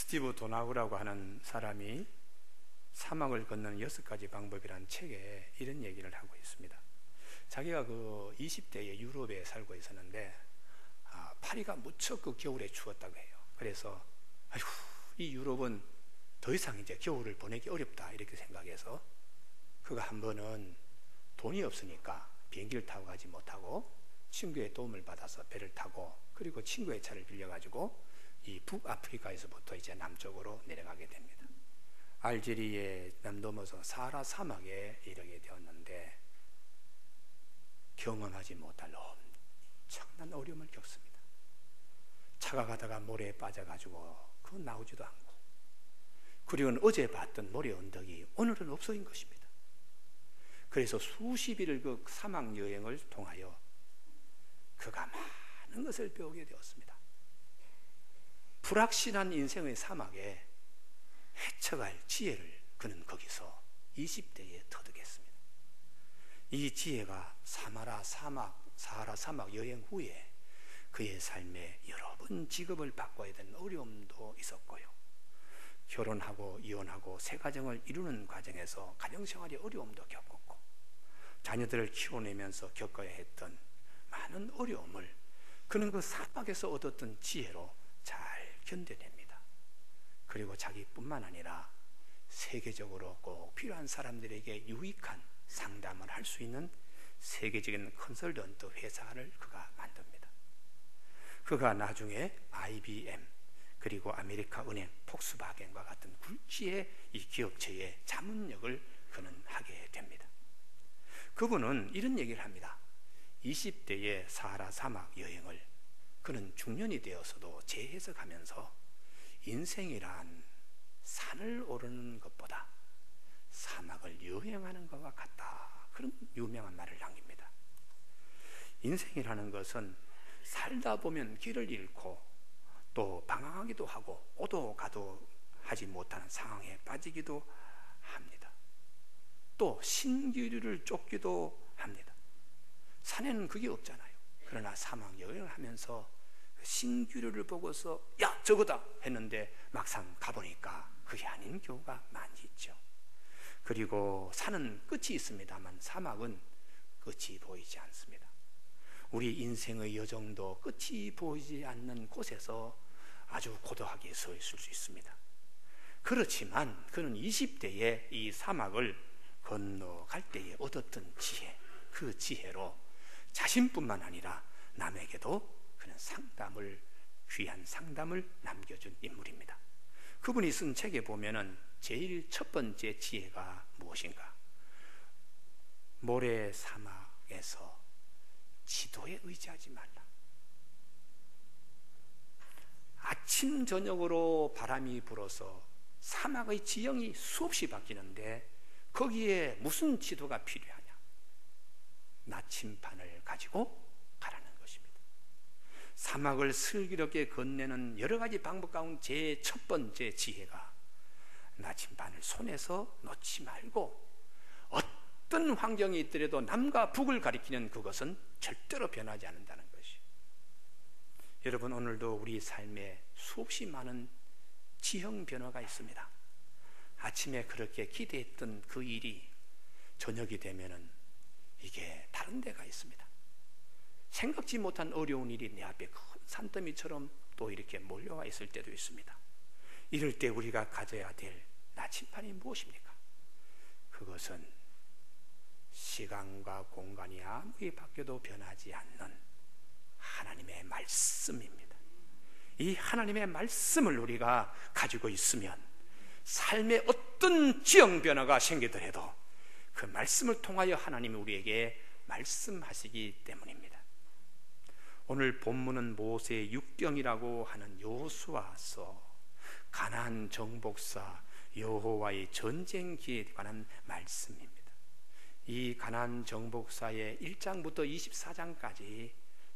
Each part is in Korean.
스티브 도나우라고 하는 사람이 사막을 걷는 6가지 방법이라는 책에 이런 얘기를 하고 있습니다. 자기가 그 20대에 유럽에 살고 있었는데 파리가 무척 그 겨울에 추웠다고 해요. 그래서 아이고, 이 유럽은 더 이상 이제 겨울을 보내기 어렵다 이렇게 생각해서 그가 한 번은 돈이 없으니까 비행기를 타고 가지 못하고 친구의 도움을 받아서 배를 타고 그리고 친구의 차를 빌려가지고 이 북아프리카에서부터 이제 남쪽으로 내려가게 됩니다. 알제리에 넘어서 사하라 사막에 이르게 되었는데 경험하지 못할 엄청난 어려움을 겪습니다. 차가 가다가 모래에 빠져가지고 그건 나오지도 않고, 그리고 어제 봤던 모래 언덕이 오늘은 없어진 것입니다. 그래서 수십 일을 그 사막 여행을 통하여 그가 많은 것을 배우게 되었습니다. 불확실한 인생의 사막에 헤쳐갈 지혜를 그는 거기서 20대에 터득했습니다. 이 지혜가 사하라 사막 여행 후에 그의 삶에 여러 번 직업을 바꿔야 되는 어려움도 있었고요, 결혼하고 이혼하고 새 가정을 이루는 과정에서 가정생활의 어려움도 겪었고, 자녀들을 키워내면서 겪어야 했던 많은 어려움을 그는 그 사막에서 얻었던 지혜로 잘 견뎌냅니다. 그리고 자기뿐만 아니라 세계적으로 꼭 필요한 사람들에게 유익한 상담을 할 수 있는 세계적인 컨설턴트 회사를 그가 만듭니다. 그가 나중에 IBM 그리고 아메리카 은행, 폭스바겐과 같은 굴지의 이 기업체의 자문역을 그는 하게 됩니다. 그분은 이런 얘기를 합니다. 20대의 사하라 사막 여행을 그는 중년이 되어서도 재해석하면서 인생이란 산을 오르는 것보다 사막을 여행하는 것과 같다, 그런 유명한 말을 남깁니다. 인생이라는 것은 살다 보면 길을 잃고 또 방황하기도 하고 오도 가도 하지 못하는 상황에 빠지기도 합니다. 또 신기류를 쫓기도 합니다. 산에는 그게 없잖아요. 그러나 사막 여행을 하면서 신기류를 보고서 야 저거다 했는데 막상 가보니까 그게 아닌 경우가 많이 있죠. 그리고 산은 끝이 있습니다만 사막은 끝이 보이지 않습니다. 우리 인생의 여정도 끝이 보이지 않는 곳에서 아주 고독하게 서 있을 수 있습니다. 그렇지만 그는 20대에 이 사막을 건너갈 때에 얻었던 지혜, 그 지혜로 자신뿐만 아니라 남에게도 그는 귀한 상담을 남겨준 인물입니다. 그분이 쓴 책에 보면은 제일 첫 번째 지혜가 무엇인가? 모래 사막에서 지도에 의지하지 말라. 아침 저녁으로 바람이 불어서 사막의 지형이 수없이 바뀌는데 거기에 무슨 지도가 필요하냐? 나침반을 가지고 가라는 것입니다. 사막을 슬기롭게 건네는 여러 가지 방법 가운데 제일 첫 번째 지혜가 나침반을 손에서 놓지 말고 어떤 환경이 있더라도 남과 북을 가리키는 그것은 절대로 변하지 않는다는 것이. 여러분, 오늘도 우리 삶에 수없이 많은 지형 변화가 있습니다. 아침에 그렇게 기대했던 그 일이 저녁이 되면은 이게 다른 데가 있습니다. 생각지 못한 어려운 일이 내 앞에 큰 산더미처럼 또 이렇게 몰려와 있을 때도 있습니다. 이럴 때 우리가 가져야 될 나침반이 무엇입니까? 그것은 시간과 공간이 아무리 바뀌어도 변하지 않는 하나님의 말씀입니다. 이 하나님의 말씀을 우리가 가지고 있으면 삶에 어떤 지형 변화가 생기더라도 그 말씀을 통하여 하나님이 우리에게 말씀하시기 때문입니다. 오늘 본문은 모세의 육경이라고 하는 여호수아서 가나안 정복사 여호와의 전쟁기에 관한 말씀입니다. 이 가나안 정복사의 1장부터 24장까지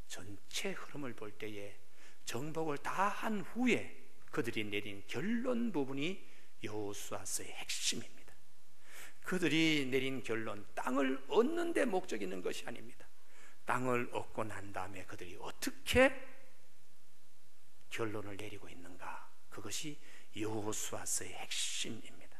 전체 흐름을 볼 때에 정복을 다 한 후에 그들이 내린 결론 부분이 여호수아서의 핵심입니다. 그들이 내린 결론, 땅을 얻는 데 목적이 있는 것이 아닙니다. 땅을 얻고 난 다음에 그들이 어떻게 결론을 내리고 있는가, 그것이 여호수아서의 핵심입니다.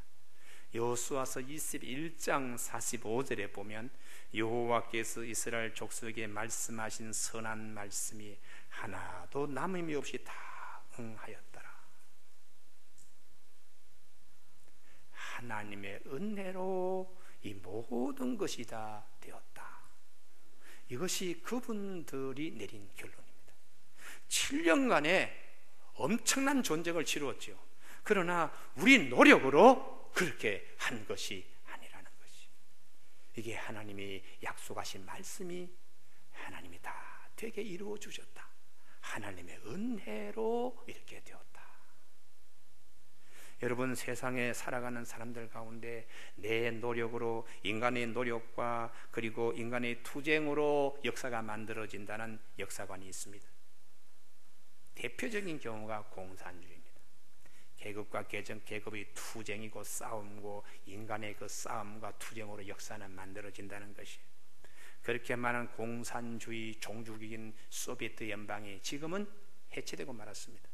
여호수아서 21장 45절에 보면 여호와께서 이스라엘 족속에게 말씀하신 선한 말씀이 하나도 남음이 없이 다 응하였더라. 하나님의 은혜로 이 모든 것이 다 되었다. 이것이 그분들이 내린 결론입니다. 7년간의 엄청난 전쟁을 치루었죠. 그러나 우리 노력으로 그렇게 한 것이 아니라는 것이, 이게 하나님이 약속하신 말씀이 하나님이 다 되게 이루어 주셨다. 하나님의 은혜로 이렇게 되었다. 여러분, 세상에 살아가는 사람들 가운데 내 노력으로, 인간의 노력과 그리고 인간의 투쟁으로 역사가 만들어진다는 역사관이 있습니다. 대표적인 경우가 공산주의입니다. 계급과 계급의 투쟁이고 싸움이고 인간의 그 싸움과 투쟁으로 역사는 만들어진다는 것이, 그렇게 많은 공산주의 종주국인 소비에트 연방이 지금은 해체되고 말았습니다.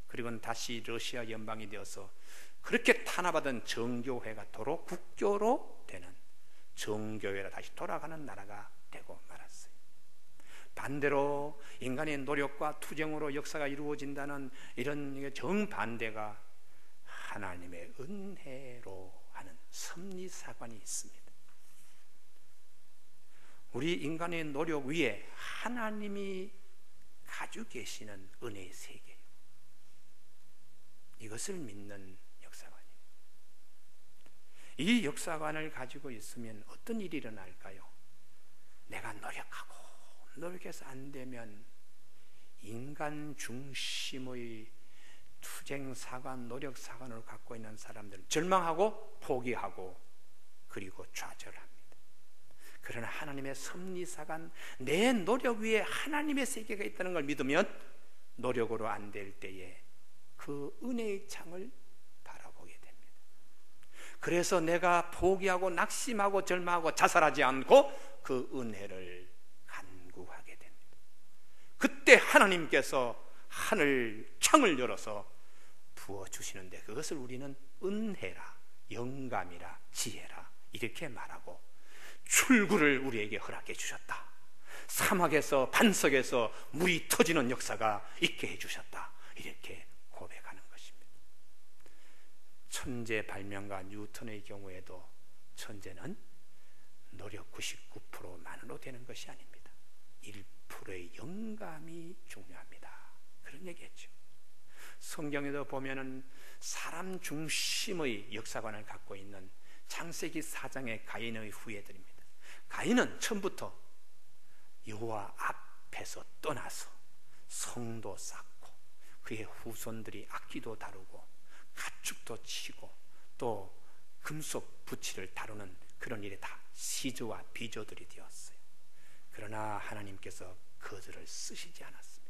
그리고 다시 러시아 연방이 되어서 그렇게 탄압받은 정교회가 도로 국교로 되는 정교회로 다시 돌아가는 나라가 되고 말았어요. 반대로 인간의 노력과 투쟁으로 역사가 이루어진다는 이런 정반대가 하나님의 은혜로 하는 섭리사관이 있습니다. 우리 인간의 노력 위에 하나님이 가지고 계시는 은혜의 세계, 이것을 믿는 역사관이에요. 이 역사관을 가지고 있으면 어떤 일이 일어날까요? 내가 노력해서 안 되면 인간 중심의 투쟁사관, 노력사관을 갖고 있는 사람들은 절망하고 포기하고 그리고 좌절합니다. 그러나 하나님의 섭리사관, 내 노력 위에 하나님의 세계가 있다는 걸 믿으면 노력으로 안 될 때에 그 은혜의 창을 바라보게 됩니다. 그래서 내가 포기하고 낙심하고 절망하고 자살하지 않고 그 은혜를 간구하게 됩니다. 그때 하나님께서 하늘 창을 열어서 부어주시는데, 그것을 우리는 은혜라, 영감이라, 지혜라 이렇게 말하고, 출구를 우리에게 허락해 주셨다. 사막에서, 반석에서 물이 터지는 역사가 있게 해주셨다. 이렇게 고백하는 것입니다. 천재 발명가 뉴턴의 경우에도 천재는 노력 99%만으로 되는 것이 아닙니다. 1%의 영감이 중요합니다. 그런 얘기했죠. 성경에도 보면은 사람 중심의 역사관을 갖고 있는 창세기 4장의 가인의 후예들입니다. 가인은 처음부터 여호와 앞에서 떠나서 성도 쌓고 그의 후손들이 악기도 다루고 가축도 치고 또 금속 부치를 다루는 그런 일에 다 시조와 비조들이 되었어요. 그러나 하나님께서 그들을 쓰시지 않았습니다.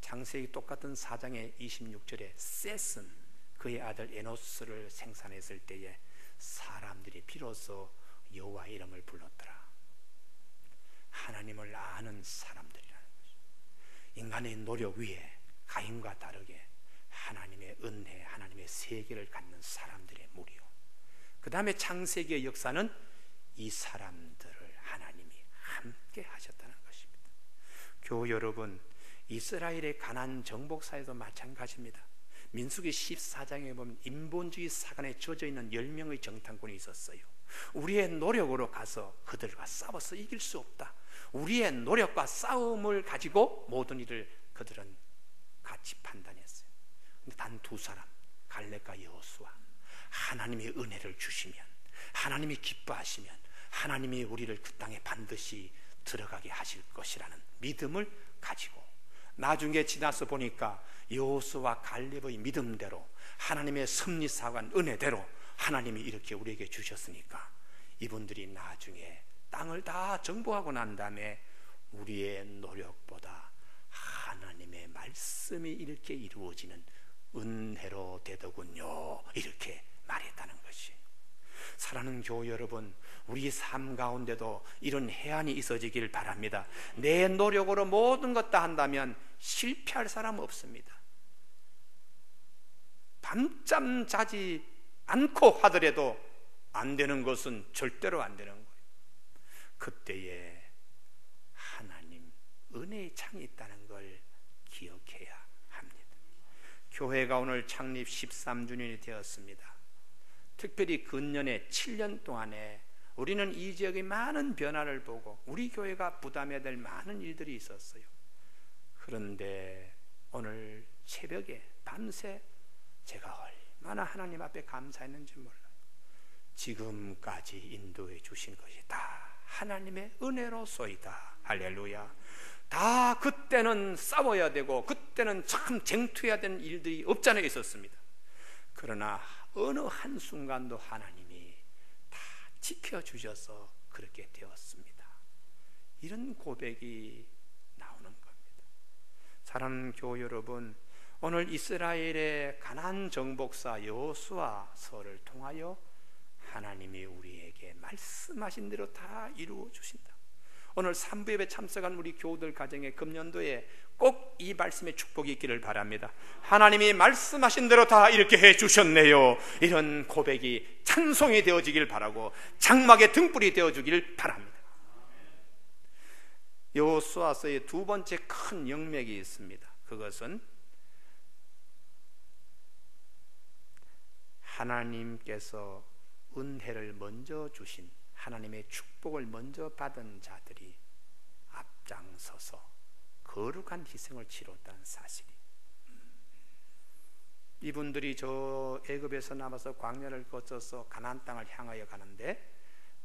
창세기 똑같은 4장의 26절에 셋은 그의 아들 에노스를 생산했을 때에 사람들이 비로소 여호와 이름을 불렀더라. 하나님을 아는 사람들이라는 것이죠. 인간의 노력 위에 가인과 다르게 하나님의 은혜, 하나님의 세계를 갖는 사람들의 무리요. 그 다음에 창세기의 역사는 이 사람들을 하나님이 함께 하셨다는 것입니다. 교우 여러분, 이스라엘의 가나안 정복사에도 마찬가지입니다. 민수기 14장에 보면 인본주의 사관에 젖어 있는 10명의 정탐꾼이 있었어요. 우리의 노력으로 가서 그들과 싸워서 이길 수 없다. 우리의 노력과 싸움을 가지고 모든 일을 그들은 같이 판단했어요. 근데 단 두 사람, 갈렙과 여호수아, 하나님의 은혜를 주시면, 하나님이 기뻐하시면 하나님이 우리를 그 땅에 반드시 들어가게 하실 것이라는 믿음을 가지고, 나중에 지나서 보니까 여호수아와 갈렙의 믿음대로, 하나님의 섭리사관 은혜대로 하나님이 이렇게 우리에게 주셨으니까 이분들이 나중에 땅을 다 정복하고 난 다음에 우리의 노력보다 하나님의 말씀이 이렇게 이루어지는 은혜로 되더군요, 이렇게 말했다는 것이. 사랑하는 교우 여러분, 우리 삶 가운데도 이런 해안이 있어지길 바랍니다. 내 노력으로 모든 것 다 한다면 실패할 사람 없습니다. 밤잠 자지 않고 하더라도 안 되는 것은 절대로 안 되는 거예요. 그때에 하나님 은혜의 창이 있다는 걸 기억해야 합니다. 교회가 오늘 창립 13주년이 되었습니다. 특별히 근년에 7년 동안에 우리는 이 지역의 많은 변화를 보고 우리 교회가 부담해야 될 많은 일들이 있었어요. 그런데 오늘 새벽에 밤새 제가 얼마나 하나님 앞에 감사했는지 몰라요. 지금까지 인도해 주신 것이 다 하나님의 은혜로소이다. 할렐루야. 다 그때는 싸워야 되고 그때는 참 쟁투해야 되는 일들이 없잖아요. 있었습니다. 그러나 어느 한순간도 하나님이 다 지켜주셔서 그렇게 되었습니다. 이런 고백이 나오는 겁니다. 사랑하는 교우 여러분, 오늘 이스라엘의 가나안 정복사 여호수아서를 통하여 하나님이 우리에게 말씀하신 대로 다 이루어 주신다. 오늘 3부 예배 참석한 우리 교우들 가정에 금년도에 꼭 이 말씀의 축복이 있기를 바랍니다. 하나님이 말씀하신 대로 다 이렇게 해주셨네요. 이런 고백이 찬송이 되어지길 바라고 장막의 등불이 되어주길 바랍니다. 여호수아서의 두 번째 큰 영맥이 있습니다. 그것은 하나님께서 은혜를 먼저 주신, 하나님의 축복을 먼저 받은 자들이 앞장서서 거룩한 희생을 치렀다는 사실이, 이분들이 저 애굽에서 남아서 광야를 거쳐서 가나안 땅을 향하여 가는데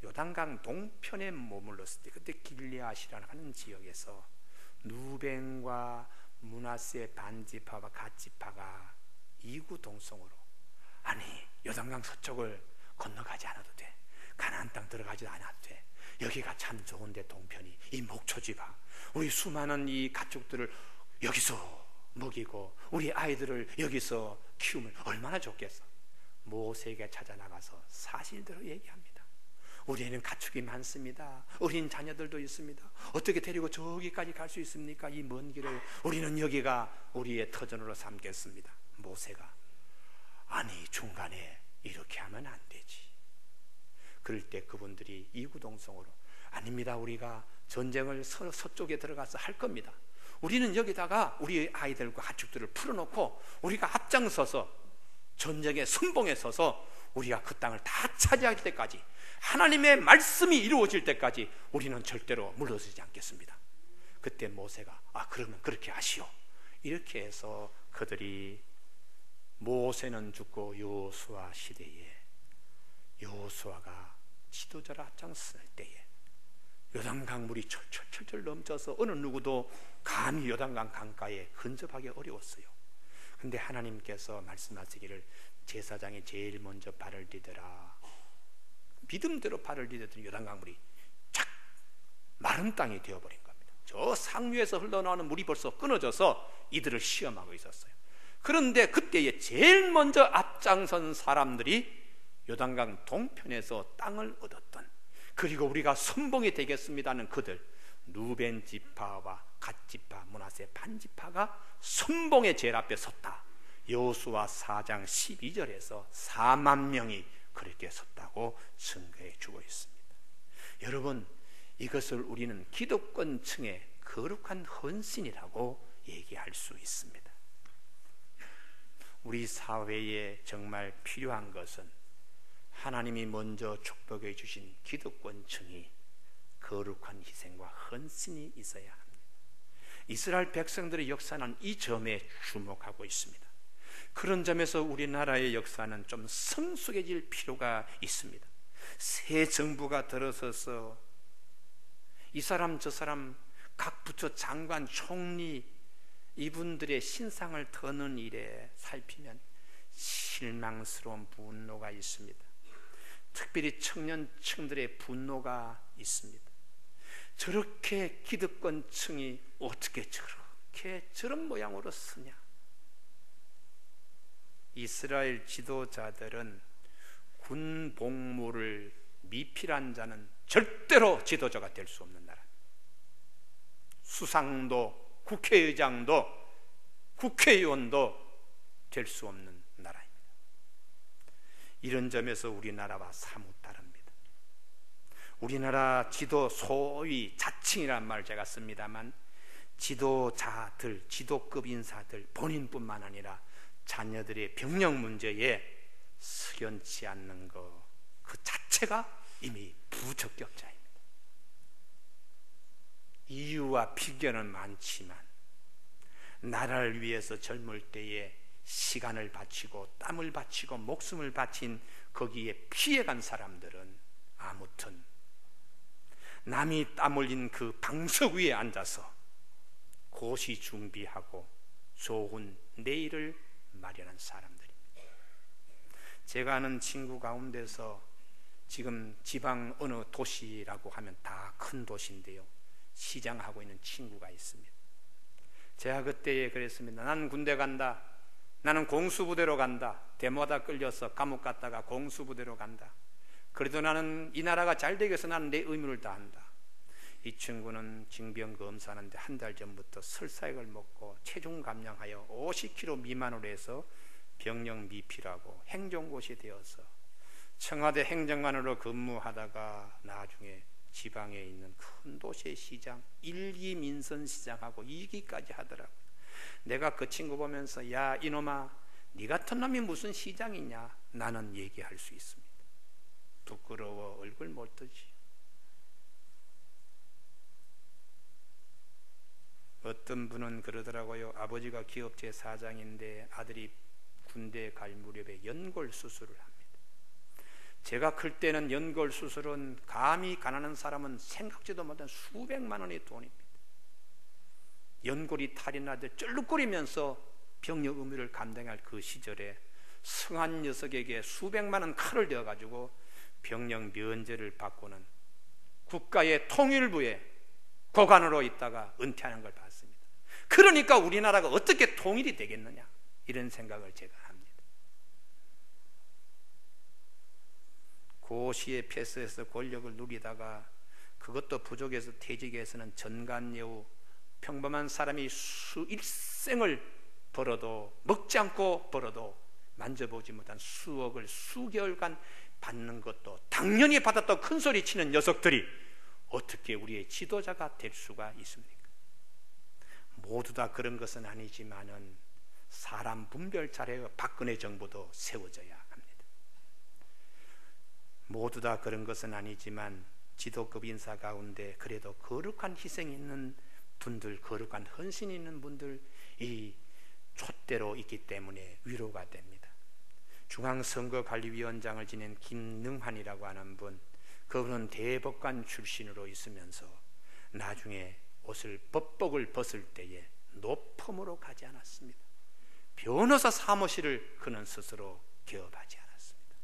요단강 동편에 머물렀을 때, 그때 길리앗이라는 하는 지역에서 누벤과 므낫세 반지파와 갓지파가 이구동성으로, 아니 요단강 서쪽을 건너가지 않아도 돼, 가나안 땅 들어가지 않아도 돼, 여기가 참 좋은데 동편이, 이 목초지파 우리 수많은 이 가축들을 여기서 먹이고 우리 아이들을 여기서 키우면 얼마나 좋겠어. 모세에게 찾아 나가서 사실대로 얘기합니다. 우리에는 가축이 많습니다. 어린 자녀들도 있습니다. 어떻게 데리고 저기까지 갈 수 있습니까? 이 먼 길을. 우리는 여기가 우리의 터전으로 삼겠습니다. 모세가, 아니 중간에 이렇게 하면 안 되지. 그럴 때 그분들이 이구동성으로, 아닙니다, 우리가 전쟁을 서쪽에 들어가서 할 겁니다. 우리는 여기다가 우리 아이들과 가축들을 풀어놓고 우리가 앞장서서 전쟁의 선봉에 서서 우리가 그 땅을 다 차지할 때까지, 하나님의 말씀이 이루어질 때까지 우리는 절대로 물러서지 않겠습니다. 그때 모세가, 그러면 그렇게 하시오. 이렇게 해서 그들이, 모세는 죽고 여호수아 시대에 여호수아가 지도자로 앞장설 때에 요단강 물이 철철철철 넘쳐서 어느 누구도 감히 요단강 강가에 근접하기 어려웠어요. 근데 하나님께서 말씀하시기를, 제사장이 제일 먼저 발을 디뎌라. 믿음대로 발을 디뎠더니 요단강 물이 착 마른 땅이 되어버린 겁니다. 저 상류에서 흘러나오는 물이 벌써 끊어져서 이들을 시험하고 있었어요. 그런데 그때에 제일 먼저 앞장선 사람들이 요단강 동편에서 땅을 얻었던, 그리고 우리가 선봉이 되겠습니다는 그들, 누벤 지파와 갓지파, 므낫세 반지파가 선봉의 제일 앞에 섰다. 여호수아 4장 12절에서 4만 명이 그렇게 섰다고 증거해 주고 있습니다. 여러분, 이것을 우리는 기득권층의 거룩한 헌신이라고 얘기할 수 있습니다. 우리 사회에 정말 필요한 것은 하나님이 먼저 축복해 주신 기득권층이 거룩한 희생과 헌신이 있어야 합니다. 이스라엘 백성들의 역사는 이 점에 주목하고 있습니다. 그런 점에서 우리나라의 역사는 좀 성숙해질 필요가 있습니다. 새 정부가 들어서서 이 사람 저 사람 각 부처 장관, 총리 이분들의 신상을 터는 일에 살피면 실망스러운 분노가 있습니다. 특별히 청년층들의 분노가 있습니다. 저렇게 기득권층이 어떻게 저렇게 저런 모양으로 쓰냐. 이스라엘 지도자들은 군 복무를 미필한 자는 절대로 지도자가 될 수 없는 나라. 수상도 국회의장도 국회의원도 될 수 없는 나라입니다. 이런 점에서 우리나라와 사뭇 다릅니다. 우리나라 지도 소위 자칭이란 말을 제가 씁니다만 지도자들, 지도급 인사들 본인뿐만 아니라 자녀들의 병력 문제에 석연치 않는 것, 그 자체가 이미 부적격자입니다. 이유와 비견은 많지만 나라를 위해서 젊을 때에 시간을 바치고 땀을 바치고 목숨을 바친 거기에 피해간 사람들은 아무튼 남이 땀 흘린 그 방석 위에 앉아서 고시 준비하고 좋은 내일을 마련한 사람들입니다. 제가 아는 친구 가운데서 지금 지방 어느 도시라고 하면 다 큰 도시인데요, 시장하고 있는 친구가 있습니다. 제가 그때에 그랬습니다. 나는 군대 간다. 나는 공수부대로 간다. 데모하다 끌려서 감옥 갔다가 공수부대로 간다. 그래도 나는 이 나라가 잘 되기 위해서 나는 내 의무를 다한다. 이 친구는 징병 검사하는데 한 달 전부터 설사약을 먹고 체중 감량하여 50kg 미만으로 해서 병력 미필하고 행정고시 되어서 청와대 행정관으로 근무하다가 나중에 지방에 있는 큰 도시의 시장 1기 민선시장하고 2기까지 하더라고요. 내가 그 친구 보면서 야 이놈아, 네 같은 놈이 무슨 시장이냐, 나는 얘기할 수 있습니다. 부끄러워 얼굴 못 뜨지. 어떤 분은 그러더라고요. 아버지가 기업체 사장인데 아들이 군대 갈 무렵에 연골 수술을 합니다. 제가 클 때는 연골 수술은 감히 가난한 사람은 생각지도 못한 수백만 원의 돈입니다. 연골이 탈이 나듯 쩔룩거리면서 병력 의무를 감당할 그 시절에 성한 녀석에게 수백만 원 칼을 대어가지고 병력 면제를 받고는 국가의 통일부에 고관으로 있다가 은퇴하는 걸 봤습니다. 그러니까 우리나라가 어떻게 통일이 되겠느냐, 이런 생각을 제가 합니다. 고시에 패스해서 권력을 누리다가 그것도 부족해서 퇴직해서는 전관예우, 평범한 사람이 일생을 벌어도 먹지 않고 벌어도 만져보지 못한 수억을 수개월간 받는 것도 당연히 받았다고 큰소리 치는 녀석들이 어떻게 우리의 지도자가 될 수가 있습니까? 모두 다 그런 것은 아니지만은 사람 분별 잘해야 박근혜 정부도 세워져야 합니다. 모두 다 그런 것은 아니지만 지도급 인사 가운데 그래도 거룩한 희생이 있는 분들, 거룩한 헌신이 있는 분들 이 촛대로 있기 때문에 위로가 됩니다. 중앙선거관리위원장을 지낸 김능환이라고 하는 분, 그분은 대법관 출신으로 있으면서 나중에 법복을 벗을 때에 노펌으로 가지 않았습니다. 변호사 사무실을 그는 스스로 개업하지 않았습니다.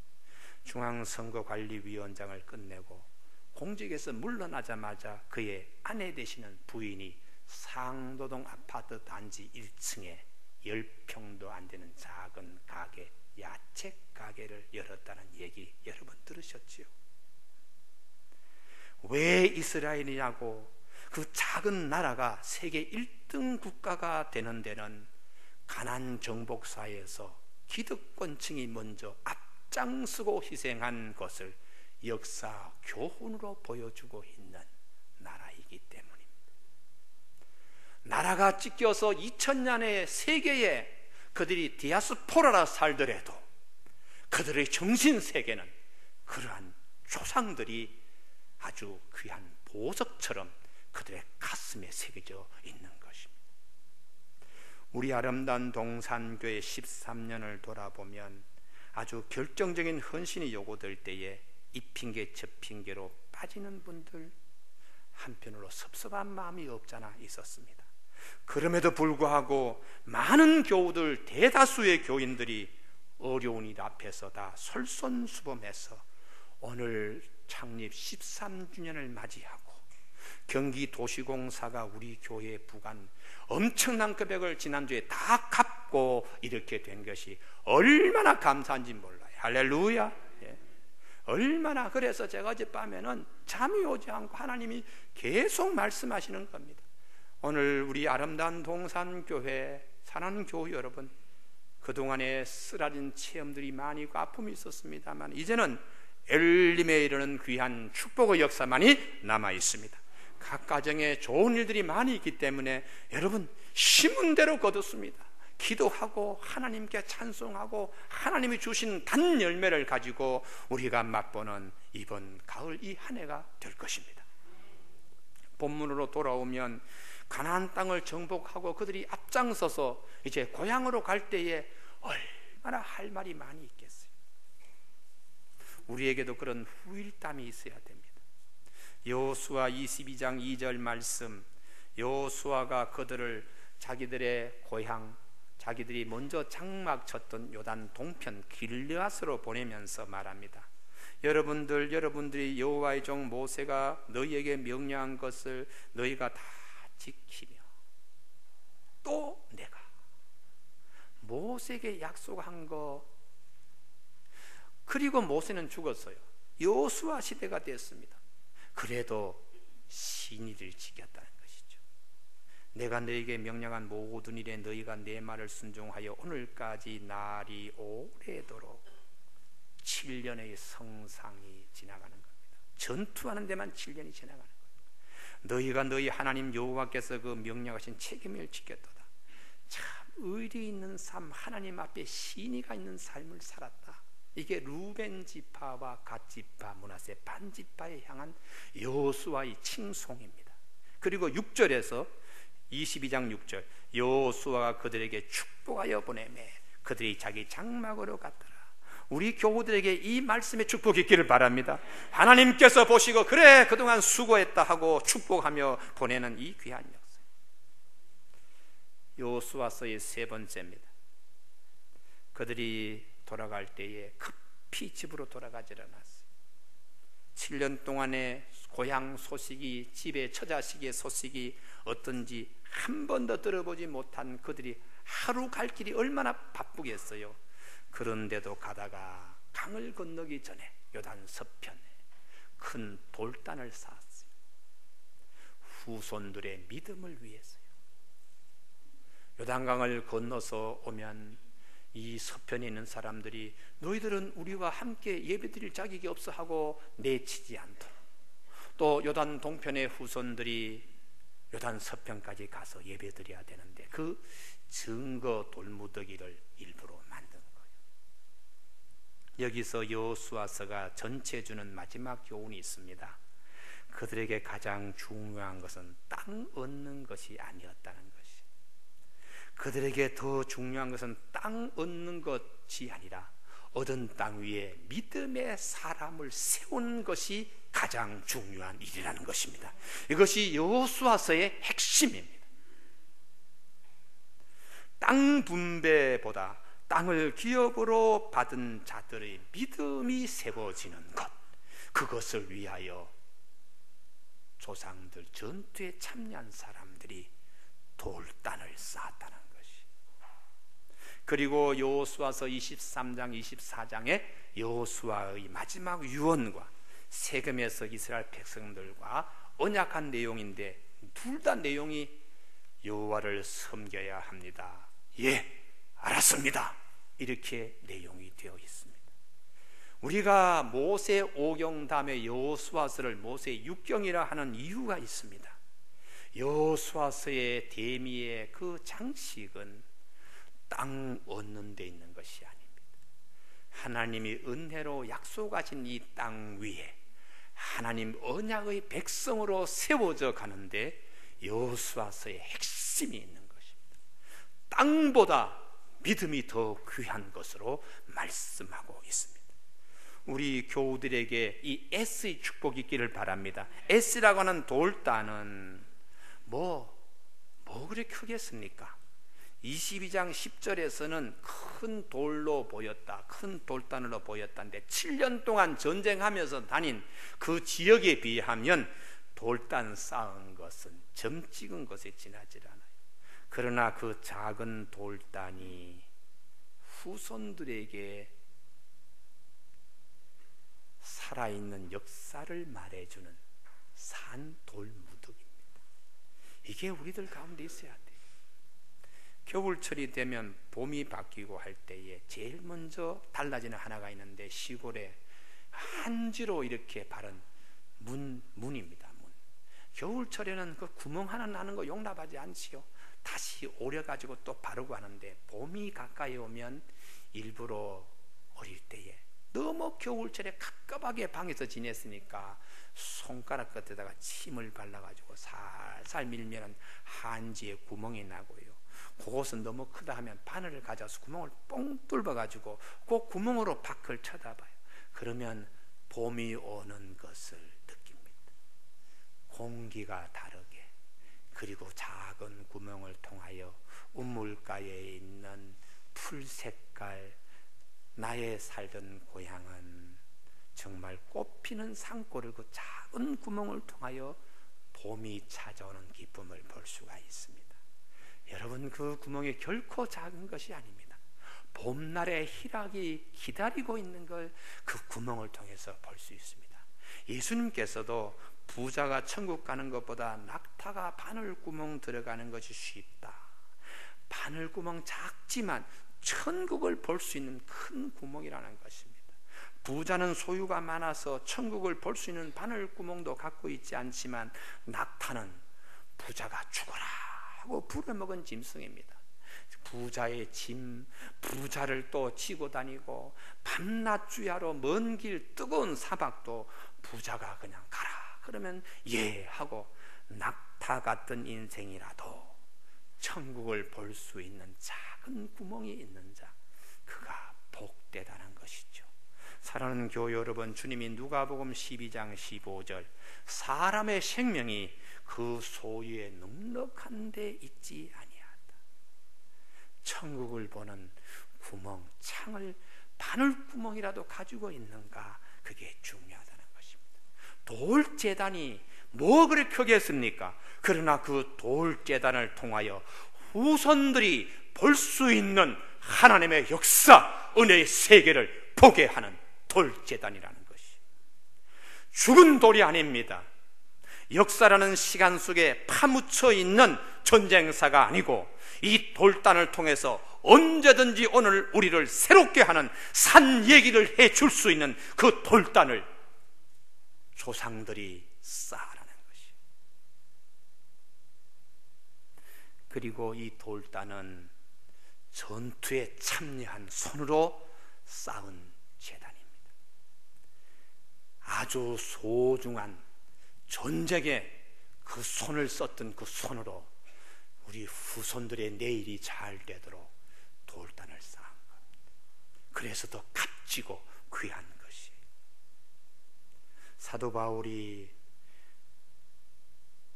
중앙선거관리위원장을 끝내고 공직에서 물러나자마자 그의 아내 되시는 부인이 상도동 아파트 단지 1층에 10평도 안 되는 작은 가게, 야채 가게를 열었다는 얘기 여러분 들으셨지요? 왜 이스라엘이냐고, 그 작은 나라가 세계 1등 국가가 되는 데는 가난 정복사에서 기득권층이 먼저 앞장서고 희생한 것을 역사 교훈으로 보여주고 있는 나라이기 때문입니다. 나라가 찢겨서 2000년의 세계에 그들이 디아스포라라 살더라도 그들의 정신세계는 그러한 조상들이 아주 귀한 보석처럼 그들의 가슴에 새겨져 있는 것입니다. 우리 아름다운 동산교회 13년을 돌아보면 아주 결정적인 헌신이 요구될 때에 이 핑계 저 핑계로 빠지는 분들, 한편으로 섭섭한 마음이 없잖아 있었습니다. 그럼에도 불구하고 많은 교우들, 대다수의 교인들이 어려운 일 앞에서 다 솔선수범해서 오늘 창립 13주년을 맞이하고 경기도시공사가 우리 교회에 부과한 엄청난 금액을 지난주에 다 갚고 이렇게 된 것이 얼마나 감사한지 몰라요. 할렐루야. 예. 얼마나. 그래서 제가 어젯밤에는 잠이 오지 않고 하나님이 계속 말씀하시는 겁니다. 오늘 우리 아름다운 동산교회 사랑하는 교우 여러분, 그동안에 쓰라린 체험들이 많이 있고 아픔이 있었습니다만 이제는 엘림에 이르는 귀한 축복의 역사만이 남아 있습니다. 각 가정에 좋은 일들이 많이 있기 때문에 여러분 심은 대로 거뒀습니다. 기도하고 하나님께 찬송하고 하나님이 주신 단 열매를 가지고 우리가 맛보는 이번 가을 이 한 해가 될 것입니다. 본문으로 돌아오면 가나안 땅을 정복하고 그들이 앞장서서 이제 고향으로 갈 때에 얼마나 할 말이 많이 있겠어요. 우리에게도 그런 후일담이 있어야 됩니다. 여호수아 22장 2절 말씀, 여호수아가 그들을 자기들의 고향, 자기들이 먼저 장막 쳤던 요단 동편 길르앗으로 보내면서 말합니다. 여러분들이 여호와의 종 모세가 너희에게 명령한 것을 너희가 다 지키며 또 내가 모세에게 약속한 거, 그리고 모세는 죽었어요. 여호수아 시대가 됐습니다. 그래도 신의를 지켰다는 것이죠. 내가 너희에게 명령한 모든 일에 너희가 내 말을 순종하여 오늘까지 날이 오래도록 7년의 성상이 지나가는 겁니다. 전투하는 데만 7년이 지나가는 겁니다. 너희가 너희 하나님 여호와께서 그 명령하신 책임을 지켰도다. 참 의리 있는 삶, 하나님 앞에 신의가 있는 삶을 살았다. 이게 루벤 지파와 갓 지파, 므낫세 반 지파에 향한 여호수아의 칭송입니다. 그리고 6절에서 22장 6절, 여호수아가 그들에게 축복하여 보내매 그들이 자기 장막으로 갔더라. 우리 교우들에게 이 말씀의 축복이 있기를 바랍니다. 하나님께서 보시고 그래 그동안 수고했다 하고 축복하며 보내는 이 귀한 역사. 여호수아서의 세 번째입니다. 그들이 돌아갈 때에 급히 집으로 돌아가질 않았어요. 7년 동안의 고향 소식이, 집의 처자식의 소식이 어떤지 한 번도 들어보지 못한 그들이 하루 갈 길이 얼마나 바쁘겠어요. 그런데도 가다가 강을 건너기 전에 요단 서편에 큰 돌단을 쌓았어요. 후손들의 믿음을 위해서요. 요단강을 건너서 오면 이 서편에 있는 사람들이 너희들은 우리와 함께 예배드릴 자격이 없어 하고 내치지 않도록, 또 요단 동편의 후손들이 요단 서편까지 가서 예배드려야 되는데 그 증거 돌무더기를 일부러 만든 거예요. 여기서 여호수아서가 전체 주는 마지막 교훈이 있습니다. 그들에게 가장 중요한 것은 땅 얻는 것이 아니었다는 것이. 그들에게 더 중요한 것은 땅 얻는 것이 아니라 얻은 땅 위에 믿음의 사람을 세운 것이 가장 중요한 일이라는 것입니다. 이것이 여호수아서의 핵심입니다. 땅 분배보다 땅을 기업으로 받은 자들의 믿음이 세워지는 것, 그것을 위하여 조상들 전투에 참여한 사람들이 돌단을 쌓았다는 것이. 그리고 여호수아서 23장 24장에 여호수아의 마지막 유언과 세겜에서 이스라엘 백성들과 언약한 내용인데 둘 다 내용이 여호와를 섬겨야 합니다. 예, 알았습니다. 이렇게 내용이 되어 있습니다. 우리가 모세 5경 다음에 여호수아서를 모세 6경이라 하는 이유가 있습니다. 여호수아서의 대미의 그 장식은 땅 얻는 데 있는 것이 아닙니다. 하나님이 은혜로 약속하신 이 땅 위에 하나님 언약의 백성으로 세워져 가는데 여호수아서의 핵심이 있는 것입니다. 땅보다 믿음이 더 귀한 것으로 말씀하고 있습니다. 우리 교우들에게 이 S의 축복이 있기를 바랍니다. S라고 하는 돌단은 뭐 그렇게 크겠습니까? 22장 10절에서는 큰 돌로 보였다, 큰 돌단으로 보였다는데 7년 동안 전쟁하면서 다닌 그 지역에 비하면 돌단 쌓은 것은 점 찍은 것에 지나질 않아요. 그러나 그 작은 돌단이 후손들에게 살아있는 역사를 말해주는 산돌무더기입니다. 이게 우리들 가운데 있어야 돼요. 겨울철이 되면 봄이 바뀌고 할 때에 제일 먼저 달라지는 하나가 있는데, 시골에 한지로 이렇게 바른 문입니다. 문. 겨울철에는 그 구멍 하나 나는 거 용납하지 않지요. 다시 오려가지고 또 바르고 하는데, 봄이 가까이 오면 일부러 어릴 때에 너무 겨울철에 갑갑하게 방에서 지냈으니까 손가락 끝에다가 침을 발라가지고 살살 밀면 한지에 구멍이 나고요. 그것은 너무 크다 하면 바늘을 가져서 구멍을 뻥 뚫어가지고 그 구멍으로 밖을 쳐다봐요. 그러면 봄이 오는 것을 느낍니다. 공기가 다르게, 그리고 작은 구멍을 통하여 우물가에 있는 풀 색깔, 나의 살던 고향은 정말 꽃피는 산골을 그 작은 구멍을 통하여 봄이 찾아오는 기쁨을 볼 수가 있습니다. 여러분, 그 구멍이 결코 작은 것이 아닙니다. 봄날의 희락이 기다리고 있는 걸 그 구멍을 통해서 볼 수 있습니다. 예수님께서도 부자가 천국 가는 것보다 낙타가 바늘구멍 들어가는 것이 쉽다, 바늘구멍 작지만 천국을 볼 수 있는 큰 구멍이라는 것입니다. 부자는 소유가 많아서 천국을 볼 수 있는 바늘구멍도 갖고 있지 않지만, 낙타는 부자가 죽어라 하고 부려먹은 짐승입니다. 부자의 짐, 부자를 또 지고 다니고 밤낮 주야로 먼 길 뜨거운 사막도 부자가 그냥 가라 그러면 예 하고, 낙타 같은 인생이라도 천국을 볼 수 있는 작은 구멍이 있는 자, 그가 복되다는 것이죠. 사랑하는 교회 여러분, 주님이 누가복음 12장 15절 사람의 생명이 그 소유에 넉넉한 데 있지 아니하다. 천국을 보는 구멍, 창을 바늘구멍이라도 가지고 있는가, 그게 중요하다는 것입니다. 돌제단이 뭐 그렇게 크겠습니까? 그러나 그 돌제단을 통하여 후손들이 볼 수 있는 하나님의 역사, 은혜의 세계를 보게 하는 돌제단이라는 것이 죽은 돌이 아닙니다. 역사라는 시간 속에 파묻혀 있는 전쟁사가 아니고, 이 돌단을 통해서 언제든지 오늘 우리를 새롭게 하는 산 얘기를 해줄 수 있는 그 돌단을 조상들이 쌓아라는 것이. 그리고 이 돌단은 전투에 참여한 손으로 쌓은 제단입니다. 아주 소중한 전쟁에 그 손을 썼던 그 손으로 우리 후손들의 내일이 잘 되도록 돌단을 쌓은 겁니다. 그래서 더 값지고 귀한 것이, 사도 바울이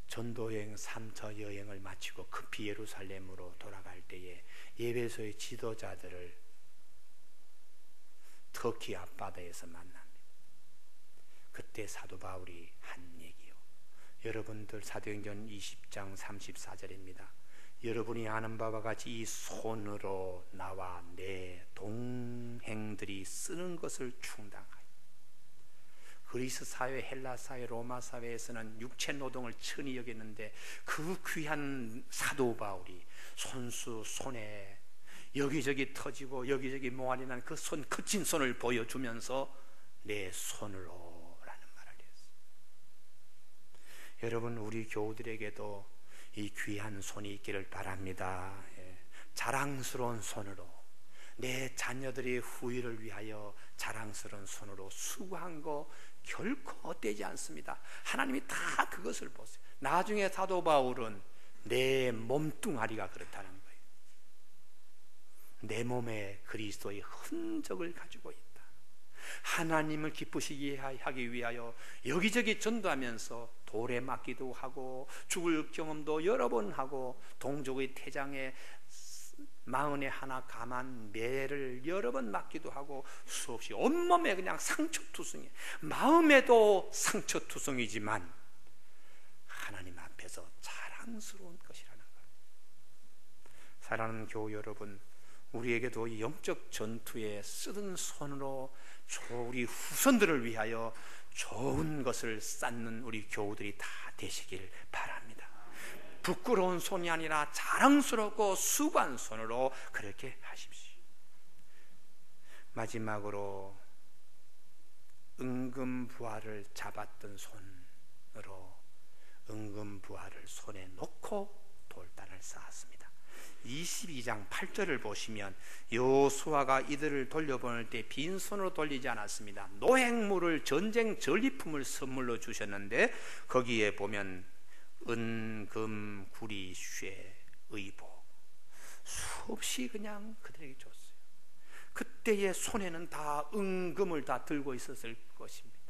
전도여행 3차 여행을 마치고 급히 예루살렘으로 돌아갈 때에 에베소의 지도자들을 터키 앞바다에서 만납니다. 그때 사도 바울이 한 얘기요, 여러분들 사도행전 20장 34절입니다. 여러분이 아는 바와 같이 이 손으로 나와 내 동행들이 쓰는 것을 충당하여. 그리스 사회, 헬라 사회, 로마 사회에서는 육체 노동을 천히 여겼는데, 그 귀한 사도 바울이 손수 손에 여기저기 터지고 여기저기 몽환이 난 그 손, 거친 손을 보여주면서 내 손으로 라는 말을 했어요. 여러분, 우리 교우들에게도 이 귀한 손이 있기를 바랍니다. 자랑스러운 손으로, 내 자녀들의 후일을 위하여 자랑스러운 손으로 수고한 거 결코 헛되지 않습니다. 하나님이 다 그것을 보세요. 나중에 사도 바울은 내 몸뚱아리가 그렇다는 거예요. 내 몸에 그리스도의 흔적을 가지고 있다. 하나님을 기쁘시게 하기 위하여 여기저기 전도하면서 돌에 맞기도 하고 죽을 경험도 여러 번 하고, 동족의 태장에 41 가만 매를 여러 번 맞기도 하고, 수없이 온몸에 그냥 상처투성이, 마음에도 상처투성이지만 하나님 앞에서 자랑스러운 것이라는 것. 사랑하는 교우 여러분, 우리에게도 이 영적 전투에 쓰던 손으로 우리 후손들을 위하여 좋은 것을 쌓는 우리 교우들이 다 되시길 바랍니다. 부끄러운 손이 아니라 자랑스럽고 수고한 손으로 그렇게 하십시오. 마지막으로 은금부화를 잡았던 손으로 은금부화를 손에 놓고 돌단을 쌓았습니다. 22장 8절을 보시면 여호수아가 이들을 돌려보낼 때 빈손으로 돌리지 않았습니다. 노획물을, 전쟁 전리품을 선물로 주셨는데 거기에 보면 은금, 구리, 쇠, 의복 수없이 그냥 그들에게 줬어요. 그때의 손에는 다 은금을 다 들고 있었을 것입니다.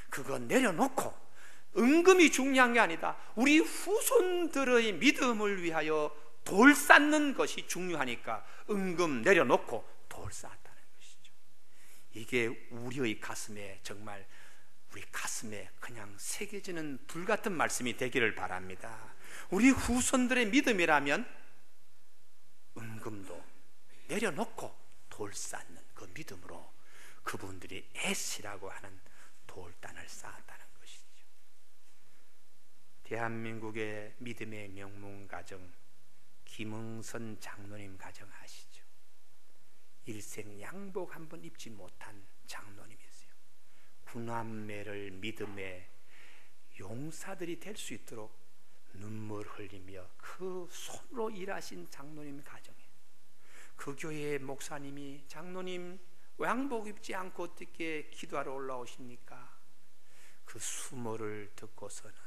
그거 내려놓고, 은금이 중요한 게 아니다, 우리 후손들의 믿음을 위하여 돌 쌓는 것이 중요하니까 은금 내려놓고 돌 쌓았다는 것이죠. 이게 우리의 가슴에, 정말 우리 가슴에 그냥 새겨지는 불같은 말씀이 되기를 바랍니다. 우리 후손들의 믿음이라면 은금도 내려놓고 돌 쌓는 그 믿음으로 그분들이 에시라고 하는 돌단을 쌓았다는 것이죠. 대한민국의 믿음의 명문 가정, 김응선 장로님 가정 아시죠? 일생 양복 한 번 입지 못한 장로님이세요. 구남매를 믿음의 용사들이 될 수 있도록 눈물 흘리며 그 손으로 일하신 장로님 가정에, 그 교회의 목사님이 장로님 양복 입지 않고 어떻게 기도하러 올라오십니까? 그 수모를 듣고서는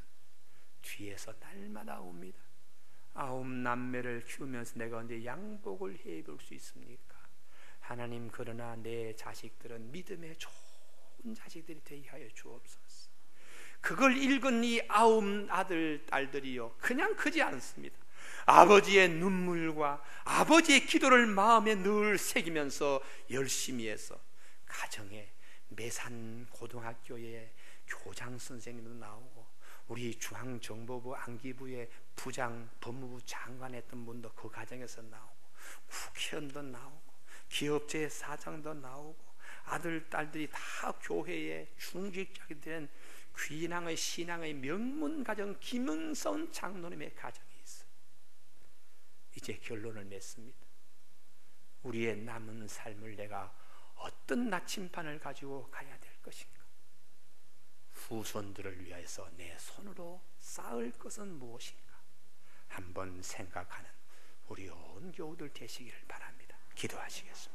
뒤에서 날마다 옵니다. 9남매를 키우면서 내가 언제 양복을 해 입을 수 있습니까? 하나님, 그러나 내 자식들은 믿음의 좋은 자식들이 되게 하여 주옵소서. 그걸 읽은 이 9 아들, 딸들이요, 그냥 크지 않습니다. 아버지의 눈물과 아버지의 기도를 마음에 늘 새기면서 열심히 해서 가정에 매산 고등학교에 교장 선생님도 나오고, 우리 중앙정보부 안기부의 부장, 법무부 장관 했던 분도 그 가정에서 나오고, 국회의원도 나오고, 기업체 사장도 나오고, 아들, 딸들이 다 교회에 중직자가 된 귀낭의 신앙의 명문 가정 김응선 장로님의 가정이 있어요. 이제 결론을 맺습니다. 우리의 남은 삶을 내가 어떤 나침반을 가지고 가야 될 것인가? 후손들을 위해서 내 손으로 쌓을 것은 무엇인가? 한번 생각하는 우리 온 교우들 되시기를 바랍니다. 기도하시겠습니다.